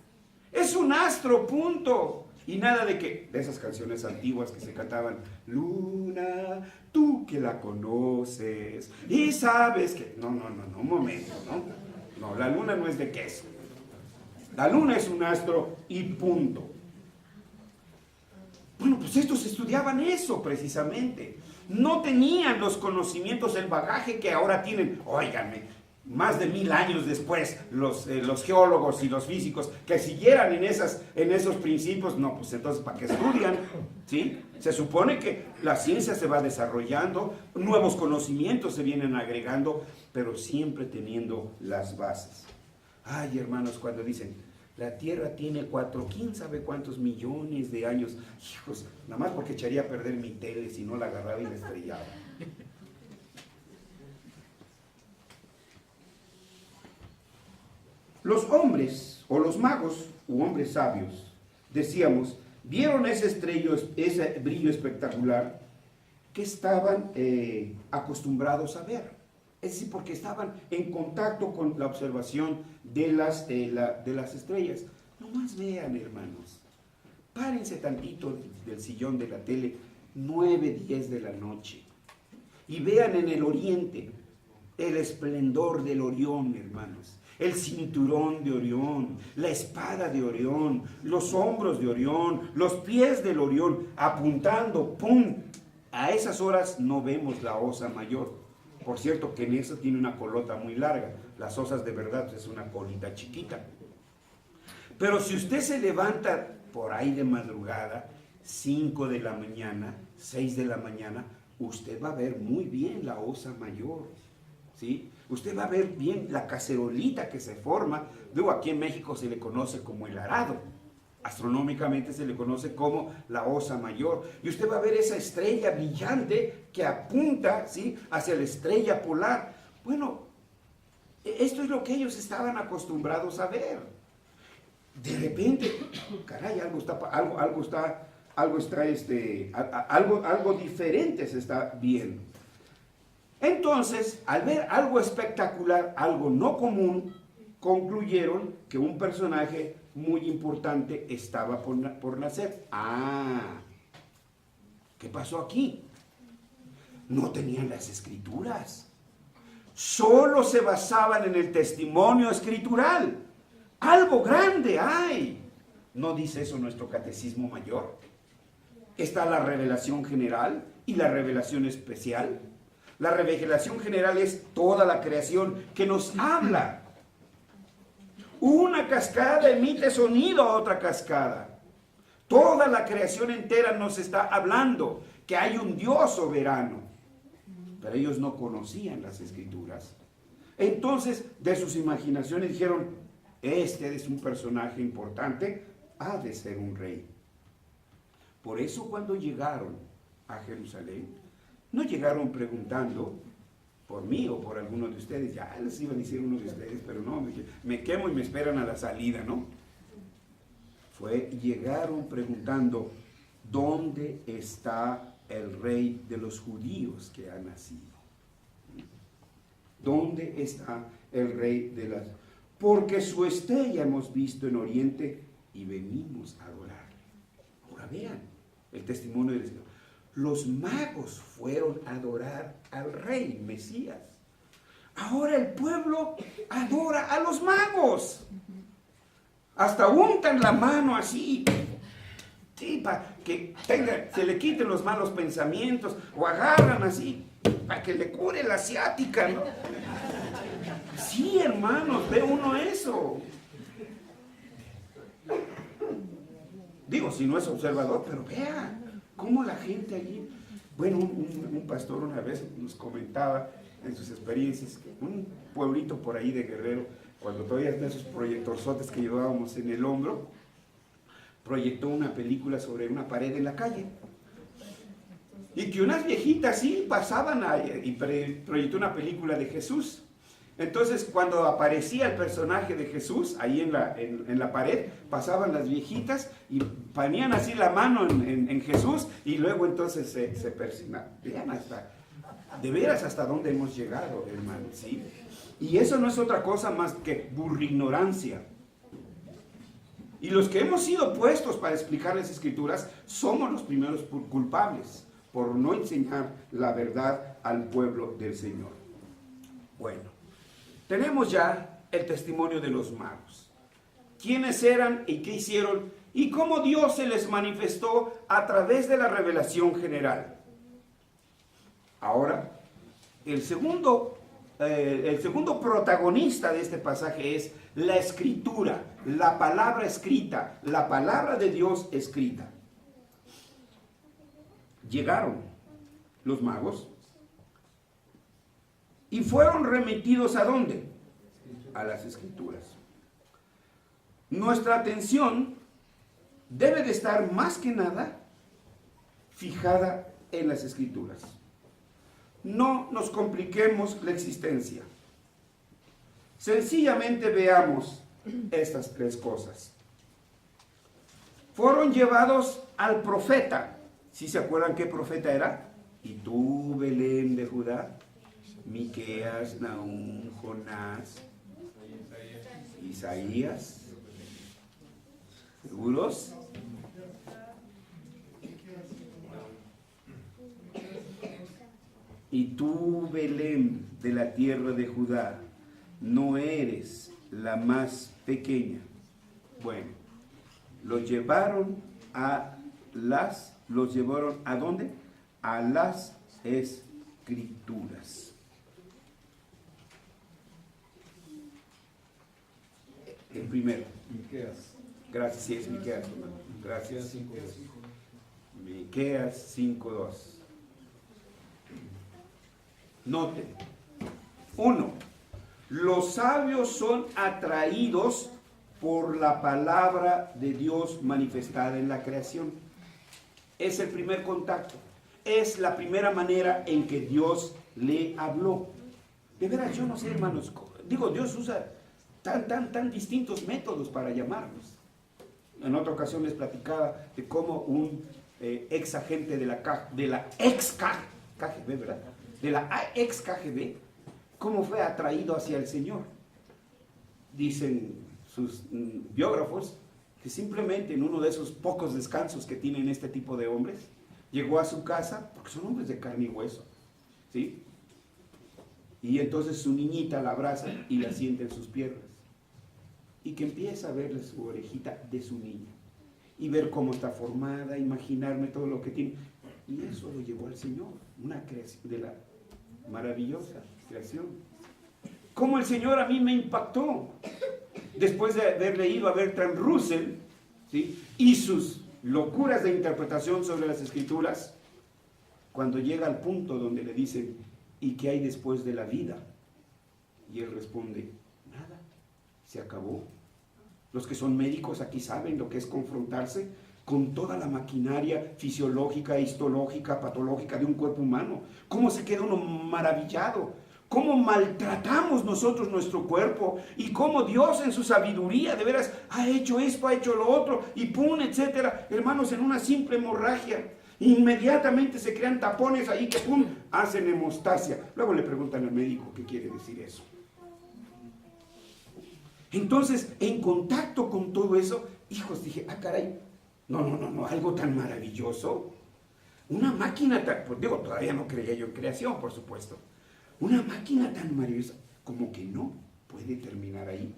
Speaker 1: es un astro, punto. Y nada de esas canciones antiguas que se cantaban, luna, tú que la conoces y sabes que... No, un momento, ¿no? No, la luna no es de queso. La luna es un astro y punto. Bueno, pues estos estudiaban eso precisamente. No tenían los conocimientos, el bagaje que ahora tienen. Óiganme, más de 1000 años después, los geólogos y los físicos que siguieran en esos principios, no, pues entonces, ¿para qué estudian? ¿Sí? Se supone que la ciencia se va desarrollando, nuevos conocimientos se vienen agregando, pero siempre teniendo las bases. Ay, hermanos, cuando dicen, la Tierra tiene quién sabe cuántos millones de años, hijos, nada más porque echaría a perder mi tele si no la agarraba y la estrellaba. Los hombres, o los magos, u hombres sabios, decíamos, vieron ese brillo espectacular que estaban acostumbrados a ver. Es decir, porque estaban en contacto con la observación de las estrellas. Nomás vean, hermanos, párense tantito del sillón de la tele, 9, 10 de la noche, y vean en el oriente el esplendor del Orión, hermanos. El cinturón de Orión, la espada de Orión, los hombros de Orión, los pies del Orión, apuntando, ¡pum! A esas horas no vemos la Osa Mayor. Por cierto, que en eso tiene una colota muy larga. Las osas de verdad es una colita chiquita. Pero si usted se levanta por ahí de madrugada, 5 de la mañana, 6 de la mañana, usted va a ver muy bien la Osa Mayor, ¿sí? Usted va a ver bien la cacerolita que se forma. Luego aquí en México se le conoce como el arado. Astronómicamente se le conoce como la Osa Mayor. Y usted va a ver esa estrella brillante que apunta, ¿sí?, hacia la estrella polar. Bueno, esto es lo que ellos estaban acostumbrados a ver. De repente, caray, algo diferente se está viendo. Entonces, al ver algo espectacular, algo no común, concluyeron que un personaje muy importante estaba por nacer. Ah, ¿qué pasó aquí? No tenían las escrituras. solo se basaban en el testimonio escritural. Algo grande hay. ¿No dice eso nuestro catecismo mayor? Está la revelación general y la revelación especial. La revelación general es toda la creación que nos habla. Una cascada emite sonido a otra cascada. Toda la creación entera nos está hablando que hay un Dios soberano. Pero ellos no conocían las Escrituras. Entonces, de sus imaginaciones dijeron, este es un personaje importante, ha de ser un rey. Por eso cuando llegaron a Jerusalén, no llegaron preguntando por mí o por alguno de ustedes. Ya les iba a decir uno de ustedes, pero no, me quemo y me esperan a la salida, ¿no? Llegaron preguntando, ¿dónde está el rey de los judíos que ha nacido? ¿Dónde está el rey de las... Porque su estrella hemos visto en Oriente y venimos a adorarle. Ahora vean el testimonio del Señor. Los magos fueron a adorar al rey Mesías. Ahora el pueblo adora a los magos. Hasta untan la mano así, sí, para que se le quiten los malos pensamientos, o agarran así, para que le cure la ciática, ¿no? Sí, hermanos, ve uno eso. Digo, si no es observador, pero vea cómo la gente allí... Bueno, un pastor una vez nos comentaba en sus experiencias, un pueblito por ahí de Guerrero, cuando todavía de esos proyectorzotes que llevábamos en el hombro, proyectó una película sobre una pared en la calle. Y que unas viejitas sí pasaban y proyectó una película de Jesús. Entonces, cuando aparecía el personaje de Jesús ahí en la pared, pasaban las viejitas y ponían así la mano en Jesús y luego entonces se persignaban. Vean de veras hasta dónde hemos llegado, hermano, ¿sí? Y eso no es otra cosa más que burrignorancia. Y los que hemos sido puestos para explicar las Escrituras somos los primeros culpables por no enseñar la verdad al pueblo del Señor. Bueno, tenemos ya el testimonio de los magos. ¿Quiénes eran y qué hicieron? Y cómo Dios se les manifestó a través de la revelación general. Ahora, el segundo protagonista de este pasaje es la escritura, la palabra escrita, la palabra de Dios escrita. Llegaron los magos y fueron remitidos ¿a dónde? A las Escrituras. Nuestra atención debe de estar más que nada fijada en las Escrituras. No nos compliquemos la existencia. Sencillamente veamos estas tres cosas. Fueron llevados al profeta. ¿Sí se acuerdan qué profeta era? Y tú, Belén de Judá, Miqueas, Nahum, Jonás, Isaías. ¿Seguros? Y tú, Belén de la tierra de Judá, no eres la más pequeña. Bueno, los llevaron ¿a dónde? A las Escrituras. El primero.
Speaker 3: Miqueas.
Speaker 1: Gracias, sí es Miqueas, hermano. Gracias. Miqueas 5:2. Noten. 1. Los sabios son atraídos por la palabra de Dios manifestada en la creación. Es el primer contacto. Es la primera manera en que Dios le habló. De veras, yo no sé, hermanos. Digo, Dios usa tan distintos métodos para llamarnos. En otra ocasión les platicaba de cómo un ex agente de la ex KGB, ¿verdad? De la ex KGB, cómo fue atraído hacia el Señor. Dicen sus biógrafos que simplemente en uno de esos pocos descansos que tienen este tipo de hombres, llegó a su casa, porque son hombres de carne y hueso, ¿sí? Y entonces su niñita la abraza y la sienta en sus piernas. Y que empieza a verle su orejita de su niña. Y ver cómo está formada, imaginarme todo lo que tiene. Y eso lo llevó al Señor, una creación de la maravillosa creación. Cómo el Señor a mí me impactó. Después de haber leído a Bertrand Russell, ¿sí?, y sus locuras de interpretación sobre las Escrituras, cuando llega al punto donde le dicen, ¿y qué hay después de la vida? Y él responde, nada, se acabó. Los que son médicos aquí saben lo que es confrontarse con toda la maquinaria fisiológica, histológica, patológica de un cuerpo humano. ¿Cómo se queda uno maravillado? ¿Cómo maltratamos nosotros nuestro cuerpo? Y cómo Dios en su sabiduría de veras ha hecho esto, ha hecho lo otro, y pum, etcétera. Hermanos, en una simple hemorragia, inmediatamente se crean tapones ahí que pum, hacen hemostasia. Luego le preguntan al médico qué quiere decir eso. Entonces, en contacto con todo eso, hijos, dije, caray, no, algo tan maravilloso. Una máquina tan, pues digo, todavía no creía yo en creación, por supuesto. Una máquina tan maravillosa, como que no puede terminar ahí.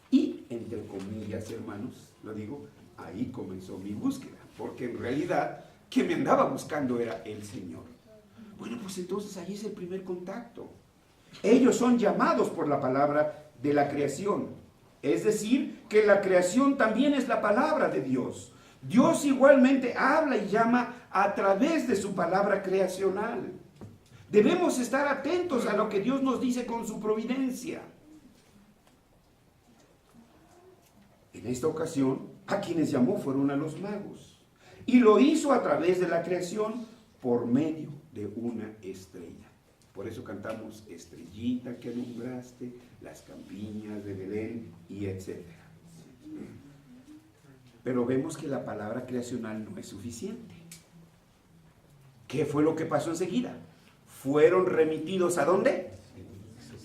Speaker 1: Y, entre comillas, hermanos, lo digo, ahí comenzó mi búsqueda, porque en realidad, quien me andaba buscando era el Señor. Bueno, pues entonces ahí es el primer contacto. Ellos son llamados por la palabra de la creación. Es decir, que la creación también es la palabra de Dios. Dios igualmente habla y llama a través de su palabra creacional. Debemos estar atentos a lo que Dios nos dice con su providencia. En esta ocasión, a quienes llamó fueron a los magos. Y lo hizo a través de la creación por medio de una estrella. Por eso cantamos estrellita que alumbraste, las campiñas de Belén y etc. Pero vemos que la palabra creacional no es suficiente. ¿Qué fue lo que pasó enseguida? Fueron remitidos ¿a dónde?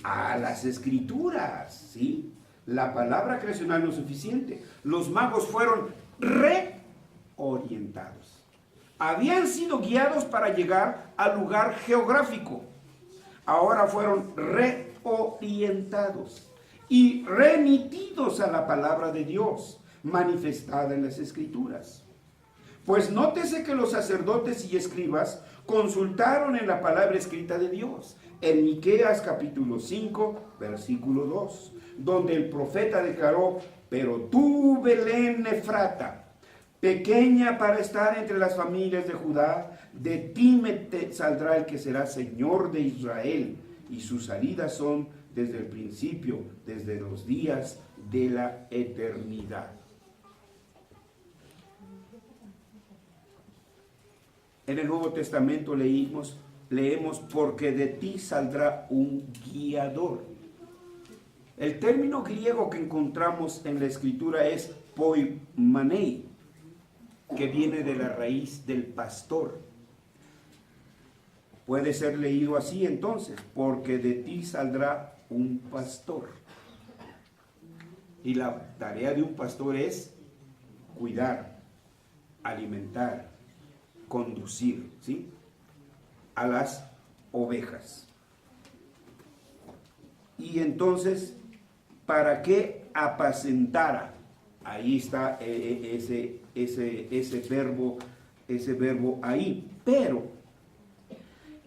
Speaker 1: A las Escrituras, ¿sí? La palabra creacional no es suficiente. Los magos fueron reorientados. Habían sido guiados para llegar al lugar geográfico. Ahora fueron reorientados y remitidos a la palabra de Dios, manifestada en las Escrituras. Pues nótese que los sacerdotes y escribas consultaron en la palabra escrita de Dios, en Miqueas capítulo 5, versículo 2, donde el profeta declaró, pero tú, Belén Efrata, pequeña para estar entre las familias de Judá, de ti saldrá el que será Señor de Israel, y sus salidas son desde el principio, desde los días de la eternidad. En el Nuevo Testamento leemos, porque de ti saldrá un guiador. El término griego que encontramos en la Escritura es poimanei, que viene de la raíz del pastor. Puede ser leído así entonces, porque de ti saldrá un pastor. Y la tarea de un pastor es cuidar, alimentar, conducir, ¿sí?, a las ovejas. Y entonces, ¿para qué apacentara? Ahí está ese verbo ahí. Pero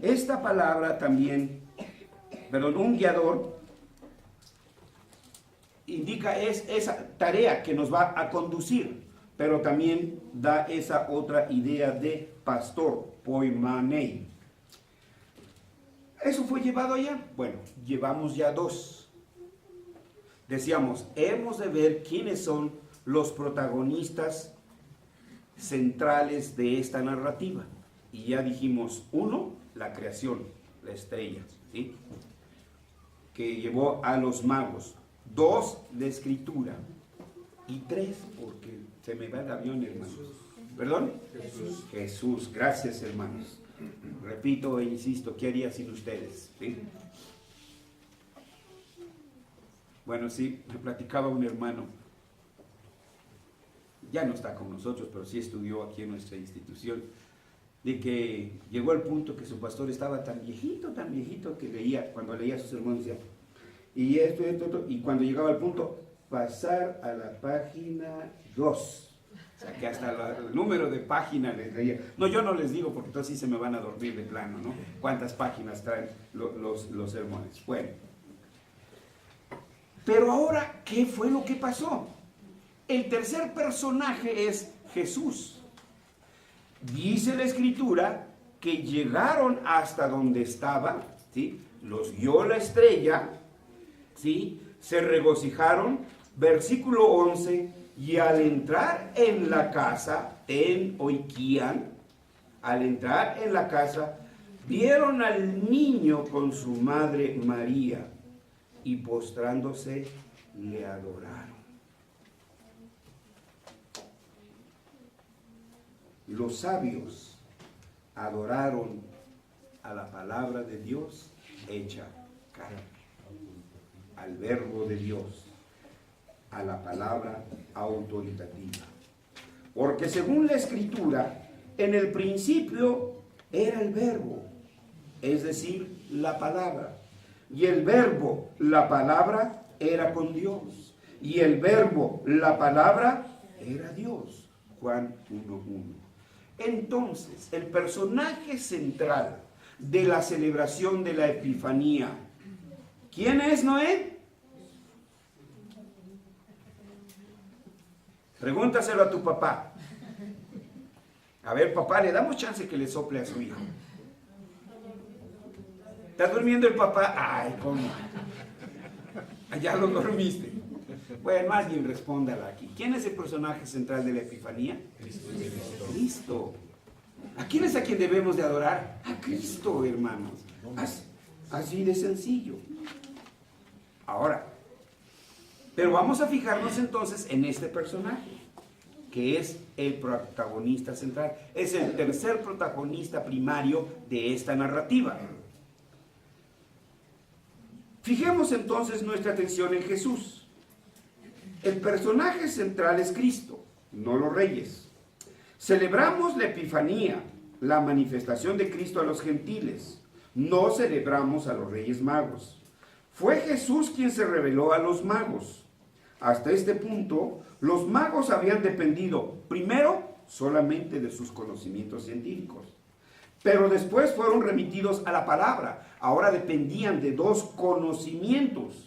Speaker 1: esta palabra también, un guiador indica esa tarea que nos va a conducir, pero también da esa otra idea de pastor, poimanei. ¿Eso fue llevado allá? Bueno, llevamos ya dos. Decíamos, hemos de ver quiénes son los protagonistas centrales de esta narrativa. Y ya dijimos, uno, la creación, la estrella, ¿sí?, que llevó a los magos. Dos, la escritura. Y tres, porque se me va el avión, hermanos. ¿Perdón? Jesús. Jesús, gracias, hermanos. Repito e insisto, ¿qué haría sin ustedes? ¿Sí? Bueno, sí, me platicaba un hermano, ya no está con nosotros, pero sí estudió aquí en nuestra institución. de que llegó al punto que su pastor estaba tan viejito, que leía, cuando leía sus sermones decía, y esto, y cuando llegaba al punto, pasar a la página 2. O sea, que hasta el número de páginas les leía. No, yo no les digo porque entonces sí se me van a dormir de plano, ¿no? ¿Cuántas páginas traen los sermones? Bueno. Pero ahora, ¿qué fue lo que pasó? El tercer personaje es Jesús. Dice la Escritura que llegaron hasta donde estaba, ¿sí? Los guió la estrella, ¿sí? Se regocijaron, versículo 11, y al entrar en la casa, en Oikian, al entrar en la casa, vieron al niño con su madre María, y postrándose le adoraron. Los sabios adoraron a la palabra de Dios hecha carne, al verbo de Dios, a la palabra autoritativa. Porque según la Escritura, en el principio era el verbo, es decir, la palabra. Y el verbo, la palabra, era con Dios. Y el verbo, la palabra, era Dios. Juan 1:1. Entonces, el personaje central de la celebración de la Epifanía, ¿quién es Noé? Pregúntaselo a tu papá. A ver, papá, le damos chance que le sople a su hijo. ¿Está durmiendo el papá? Ay, ¿cómo? Ya lo dormiste. Bueno, más bien respóndala aquí. ¿Quién es el personaje central de la Epifanía? Cristo. ¿A quién es a quien debemos de adorar? A Cristo, hermanos. Así de sencillo. Ahora, pero vamos a fijarnos entonces en este personaje, que es el protagonista central. Es el tercer protagonista primario de esta narrativa. Fijemos entonces nuestra atención en Jesús. El personaje central es Cristo, no los reyes. Celebramos la Epifanía, la manifestación de Cristo a los gentiles. No celebramos a los Reyes Magos. Fue Jesús quien se reveló a los magos. Hasta este punto, los magos habían dependido, primero, solamente de sus conocimientos científicos. Pero después fueron remitidos a la palabra. Ahora dependían de dos conocimientos.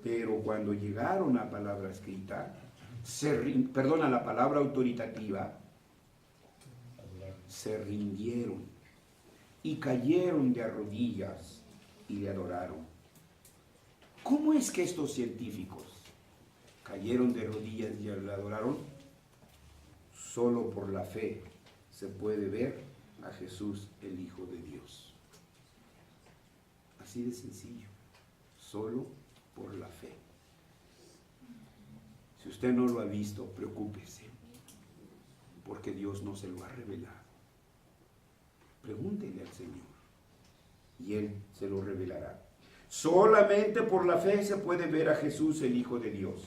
Speaker 1: Pero cuando llegaron a la palabra escrita, a la palabra autoritativa, se rindieron y cayeron de rodillas y le adoraron. ¿Cómo es que estos científicos cayeron de rodillas y le adoraron? Solo por la fe se puede ver a Jesús, el Hijo de Dios. Así de sencillo, solo por la fe. Si usted no lo ha visto, preocúpese, porque Dios no se lo ha revelado. Pregúntele al Señor y Él se lo revelará. Solamente por la fe se puede ver a Jesús, el Hijo de Dios.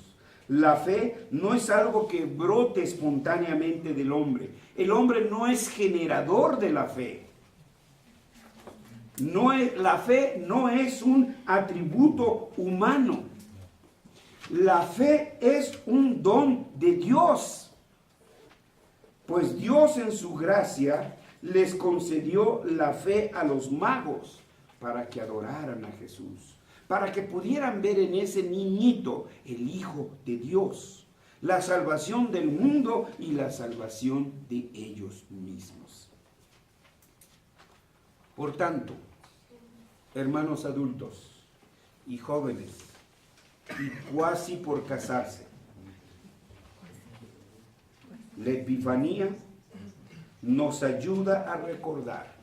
Speaker 1: La fe no es algo que brote espontáneamente del hombre. El hombre no es generador de la fe. La fe no es un atributo humano. La fe es un don de Dios. Pues Dios en su gracia les concedió la fe a los magos para que adoraran a Jesús, para que pudieran ver en ese niñito el Hijo de Dios, la salvación del mundo y la salvación de ellos mismos. Por tanto, hermanos adultos y jóvenes, y cuasi por casarse, la Epifanía nos ayuda a recordar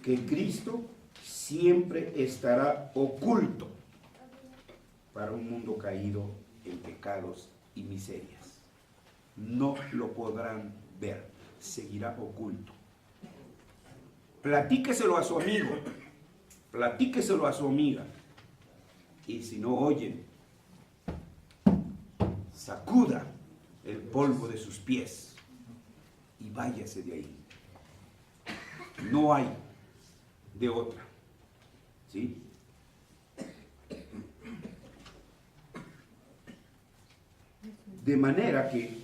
Speaker 1: que Cristo siempre estará oculto para un mundo caído en pecados y miserias. No lo podrán ver, seguirá oculto. Platíqueselo a su amigo, platíqueselo a su amiga, y si no oyen, sacuda el polvo de sus pies y váyase de ahí. No hay de otra. ¿Sí? De manera que,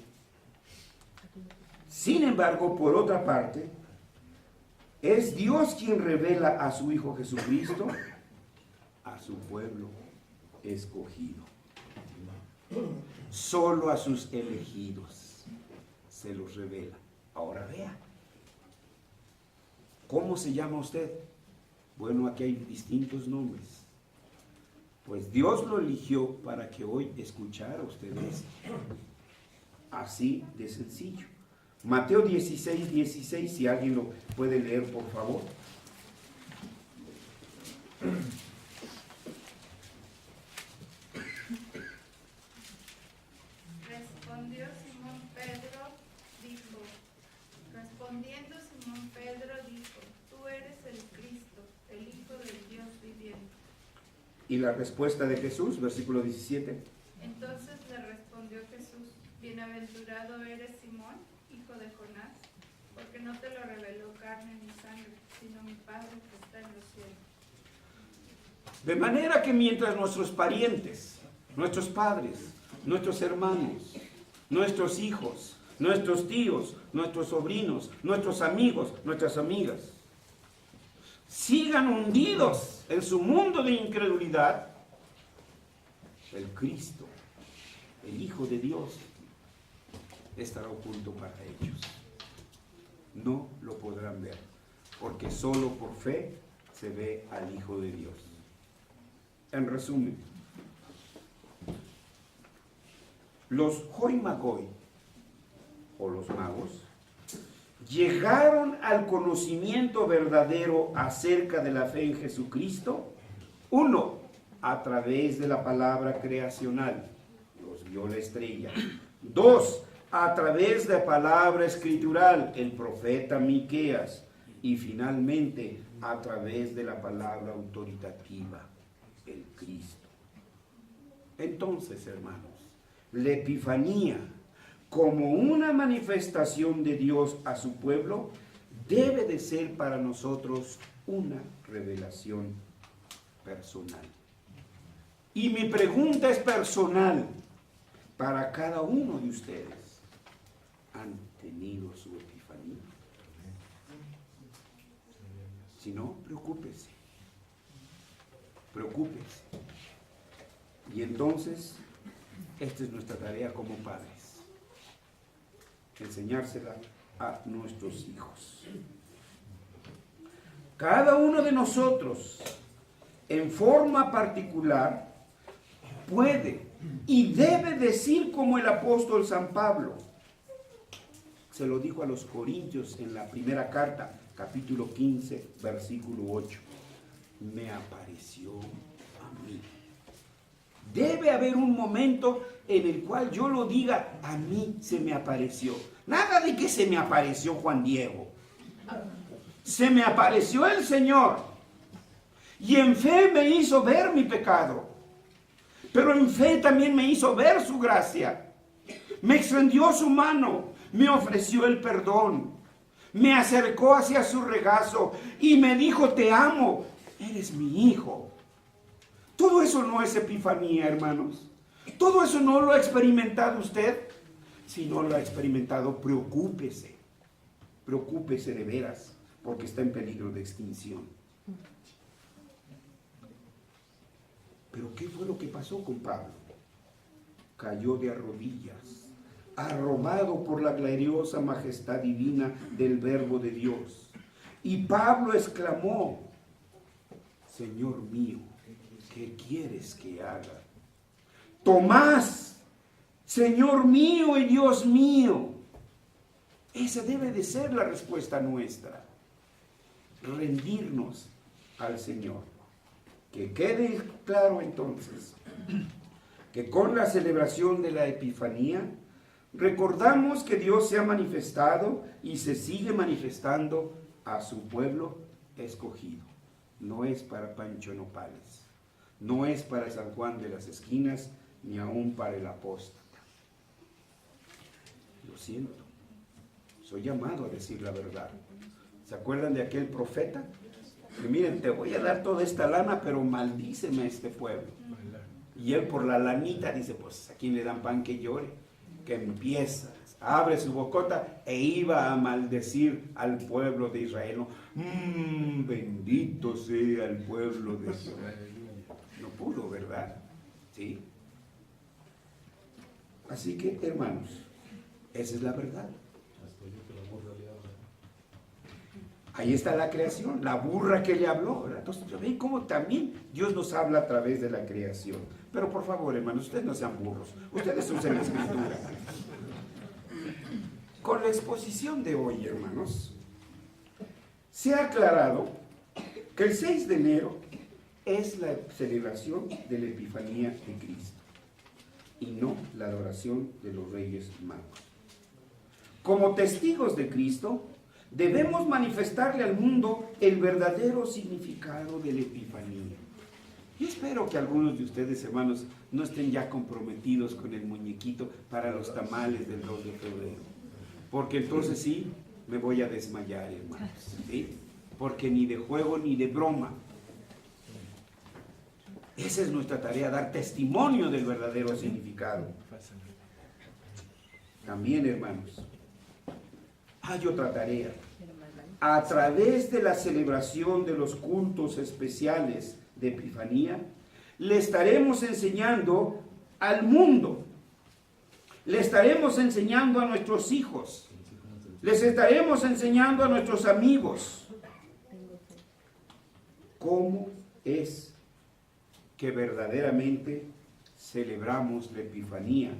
Speaker 1: sin embargo, por otra parte, es Dios quien revela a su Hijo Jesucristo a su pueblo escogido. Solo a sus elegidos se los revela. Ahora vea. ¿Cómo se llama usted? Bueno, aquí hay distintos nombres. Pues Dios lo eligió para que hoy escuchara usted esto. Así de sencillo. Mateo 16, 16, si alguien lo puede leer, por favor.
Speaker 2: Respondiendo Simón Pedro dijo, tú eres el Cristo, el Hijo del Dios viviente.
Speaker 1: Y la respuesta de Jesús, versículo 17.
Speaker 2: Entonces le respondió Jesús, bienaventurado eres Simón, hijo de Jonás, porque no te lo reveló carne ni sangre, sino mi Padre que está en los cielos.
Speaker 1: De manera que mientras nuestros parientes, nuestros padres, nuestros hermanos, nuestros hijos, nuestros tíos, nuestros sobrinos, nuestros amigos, nuestras amigas, sigan hundidos en su mundo de incredulidad, el Cristo, el Hijo de Dios, estará oculto para ellos. No lo podrán ver, porque solo por fe se ve al Hijo de Dios. En resumen, los Hoi Magoi, o los magos, llegaron al conocimiento verdadero acerca de la fe en Jesucristo, uno, a través de la palabra creacional, los vio la estrella; dos, a través de la palabra escritural, el profeta Miqueas; y finalmente, a través de la palabra autoritativa, el Cristo. Entonces, hermanos, la Epifanía, como una manifestación de Dios a su pueblo, debe de ser para nosotros una revelación personal. Y mi pregunta es personal para cada uno de ustedes. ¿Han tenido su epifanía? Si no, preocúpese. Preocúpese. Y entonces, esta es nuestra tarea como padres. Enseñársela a nuestros hijos. Cada uno de nosotros, en forma particular, puede y debe decir como el apóstol San Pablo. Se lo dijo a los Corintios en la primera carta, capítulo 15, versículo 8. Me apareció a mí. Debe haber un momento en el cual yo lo diga, a mí se me apareció. Nada de que se me apareció Juan Diego. Se me apareció el Señor. Y en fe me hizo ver mi pecado. Pero en fe también me hizo ver su gracia. Me extendió su mano, me ofreció el perdón. Me acercó hacia su regazo y me dijo, te amo, eres mi hijo. Todo eso no es epifanía, hermanos. Todo eso no lo ha experimentado usted. Si no lo ha experimentado, preocúpese. Preocúpese de veras, porque está en peligro de extinción. Pero ¿qué fue lo que pasó con Pablo? Cayó de rodillas, arrobado por la gloriosa majestad divina del Verbo de Dios. Y Pablo exclamó, Señor mío, ¿qué quieres que haga? Tomás, Señor mío y Dios mío. Esa debe de ser la respuesta nuestra. Rendirnos al Señor. Que quede claro entonces que con la celebración de la Epifanía recordamos que Dios se ha manifestado y se sigue manifestando a su pueblo escogido. No es para Pancho Nopales, no es para San Juan de las Esquinas, ni aún para el apóstata. Lo siento, soy llamado a decir la verdad. ¿Se acuerdan de aquel profeta? Que miren, te voy a dar toda esta lana, pero maldíceme a este pueblo. Y él por la lanita dice, pues a quien le dan pan que llore, que empieza, abre su bocota e iba a maldecir al pueblo de Israel. ¿No? Bendito sea el pueblo de Israel. No pudo, ¿verdad? Sí. Así que, hermanos, esa es la verdad. Ahí está la creación, la burra que le habló, ¿verdad? Entonces, ven cómo también Dios nos habla a través de la creación. Pero por favor, hermanos, ustedes no sean burros, ustedes usen la escritura. Con la exposición de hoy, hermanos, se ha aclarado que el 6 de enero es la celebración de la Epifanía de Cristo y no la adoración de los Reyes Magos. Como testigos de Cristo, debemos manifestarle al mundo el verdadero significado de la Epifanía. Yo espero que algunos de ustedes, hermanos, no estén ya comprometidos con el muñequito para los tamales del 2 de febrero. Porque entonces sí, me voy a desmayar, hermanos. ¿Sí? Porque ni de juego ni de broma. Esa es nuestra tarea, dar testimonio del verdadero significado. También, hermanos, hay otra tarea. A través de la celebración de los cultos especiales de Epifanía, le estaremos enseñando al mundo, le estaremos enseñando a nuestros hijos, les estaremos enseñando a nuestros amigos cómo es que verdaderamente celebramos la Epifanía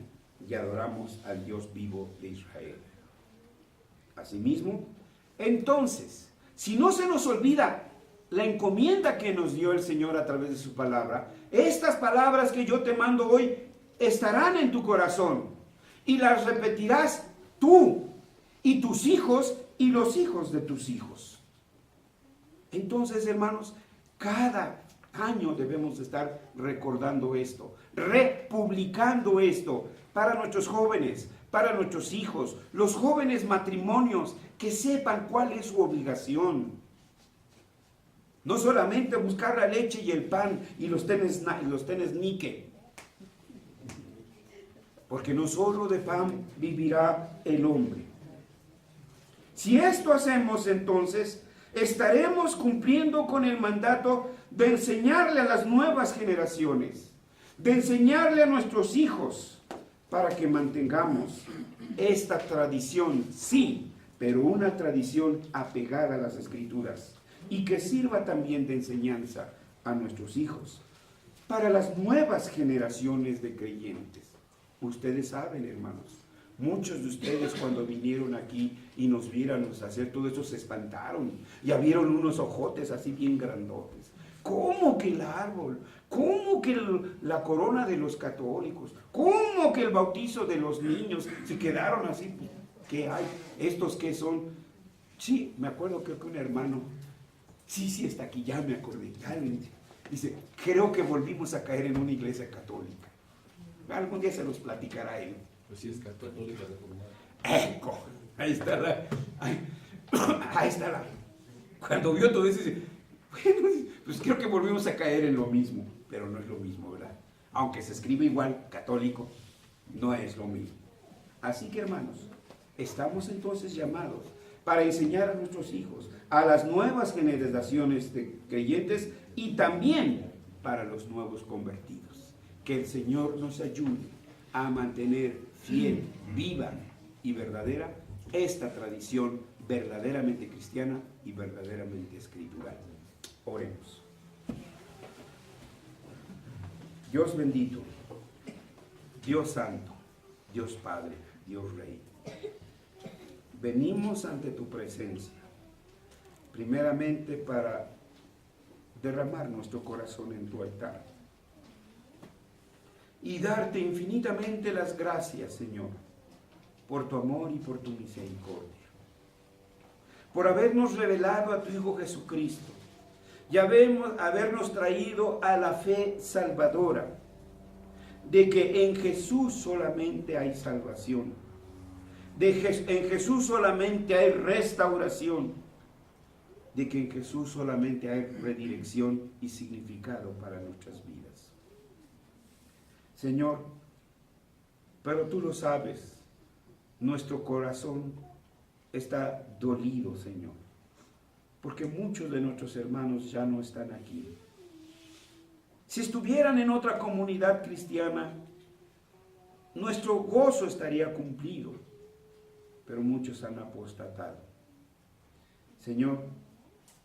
Speaker 1: y adoramos al Dios vivo de Israel. Asimismo, entonces, si no se nos olvida la encomienda que nos dio el Señor a través de su palabra, estas palabras que yo te mando hoy estarán en tu corazón y las repetirás tú y tus hijos y los hijos de tus hijos. Entonces, hermanos, cada año debemos estar recordando esto, republicando esto para nuestros jóvenes, para nuestros hijos, los jóvenes matrimonios, que sepan cuál es su obligación. No solamente buscar la leche y el pan y los tenis Nike, porque no solo de pan vivirá el hombre. Si esto hacemos, entonces estaremos cumpliendo con el mandato de enseñarle a las nuevas generaciones, de enseñarle a nuestros hijos, para que mantengamos esta tradición, sí, pero una tradición apegada a las Escrituras y que sirva también de enseñanza a nuestros hijos, para las nuevas generaciones de creyentes. Ustedes saben, hermanos, muchos de ustedes cuando vinieron aquí y nos vieron hacer todo esto se espantaron. Ya vieron unos ojotes así bien grandotes. ¿Cómo que el árbol? ¿Cómo que la corona de los católicos? ¿Cómo que el bautizo de los niños? Se quedaron así. ¿Qué hay? ¿Estos qué son? Sí, me acuerdo, creo que un hermano, sí, está aquí, ya me acordé. Dice, creo que volvimos a caer en una iglesia católica. Algún día se los platicará él.
Speaker 3: Pues sí, es católica reformada.
Speaker 1: ¡Eco! Ahí está la. Cuando vio todo eso, dice, bueno, pues creo que volvimos a caer en lo mismo, pero no es lo mismo, ¿verdad? Aunque se escribe igual, católico, no es lo mismo. Así que, hermanos, estamos entonces llamados para enseñar a nuestros hijos, a las nuevas generaciones de creyentes y también para los nuevos convertidos. Que el Señor nos ayude a mantener fiel, viva y verdadera esta tradición verdaderamente cristiana y verdaderamente escritural. Oremos. Dios bendito, Dios santo, Dios Padre, Dios Rey. Venimos ante tu presencia, primeramente para derramar nuestro corazón en tu altar y darte infinitamente las gracias, Señor, por tu amor y por tu misericordia, por habernos revelado a tu Hijo Jesucristo y habernos traído a la fe salvadora, de que en Jesús solamente hay salvación, en Jesús solamente hay restauración, de que en Jesús solamente hay redirección y significado para nuestras vidas. Señor, pero tú lo sabes, nuestro corazón está dolido, Señor, porque muchos de nuestros hermanos ya no están aquí. Si estuvieran en otra comunidad cristiana, nuestro gozo estaría cumplido, pero muchos han apostatado. Señor,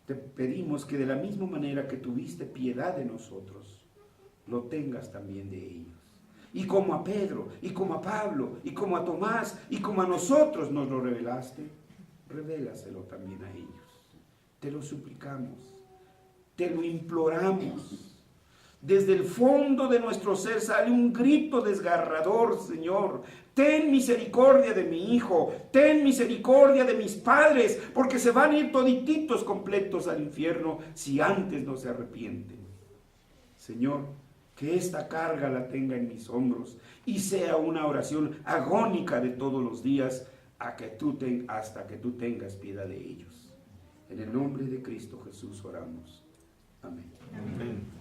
Speaker 1: te pedimos que de la misma manera que tuviste piedad de nosotros, lo tengas también de ellos. Y como a Pedro, y como a Pablo, y como a Tomás, y como a nosotros nos lo revelaste, revélaselo también a ellos. Te lo suplicamos, te lo imploramos. Desde el fondo de nuestro ser sale un grito desgarrador, Señor. Ten misericordia de mi hijo, ten misericordia de mis padres, porque se van a ir todititos completos al infierno si antes no se arrepienten. Señor, que esta carga la tenga en mis hombros y sea una oración agónica de todos los días hasta que tú tengas piedad de ellos. En el nombre de Cristo Jesús oramos. Amén.
Speaker 2: Amén.
Speaker 3: Amén.